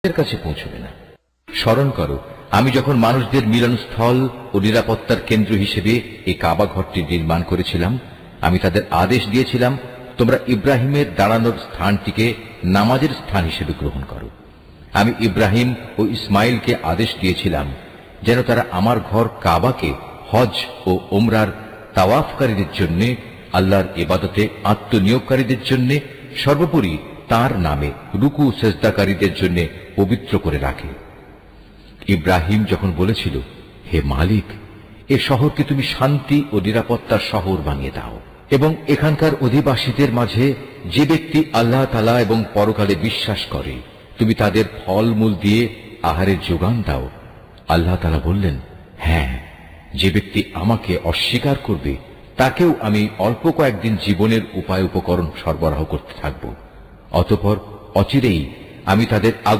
এর কাছে পৌঁছবে না। স্মরণ করো, আমি যখন মানুষদের মিলনস্থল ও নিরাপত্তার কেন্দ্র হিসেবে এই কাবা ঘরটি নির্মাণ করেছিলাম, আমি তাদের আদেশ দিয়েছিলাম, তোমরা ইব্রাহিমের দাঁড়ানোর স্থানটিকে নামাজের স্থান হিসেবে গ্রহণ করো। আমি ইব্রাহিম ও ইসমাইলকে আদেশ দিয়েছিলাম যেন তারা আমার ঘর কাবাকে হজ ও ওমরার তাওয়াফকারীদের জন্য, আল্লাহর ইবাদতে আত্মনিয়োগকারীদের জন্য, সর্বোপরি তার নামে রুকু সেজদাকারীদের জন্য পবিত্র করে রাখে। ইব্রাহিম যখন বলেছিল, হে মালিক, এ শহরকে তুমি শান্তি ও নিরাপত্তার শহর বানিয়ে দাও এবং এখানকার অধিবাসীদের মাঝে যে ব্যক্তি আল্লাহ তাআলা এবং পরকালে বিশ্বাস করে তুমি তাদের ফলমূল দিয়ে আহারের যোগান দাও। আল্লাহ তাআলা বললেন, হ্যাঁ, যে ব্যক্তি আমাকে অস্বীকার করবে তাকেও আমি অল্প কয়েকদিন জীবনের উপায় উপকরণ সরবরাহ করতে থাকব। অতঃপর অচিরেই আমি তাদের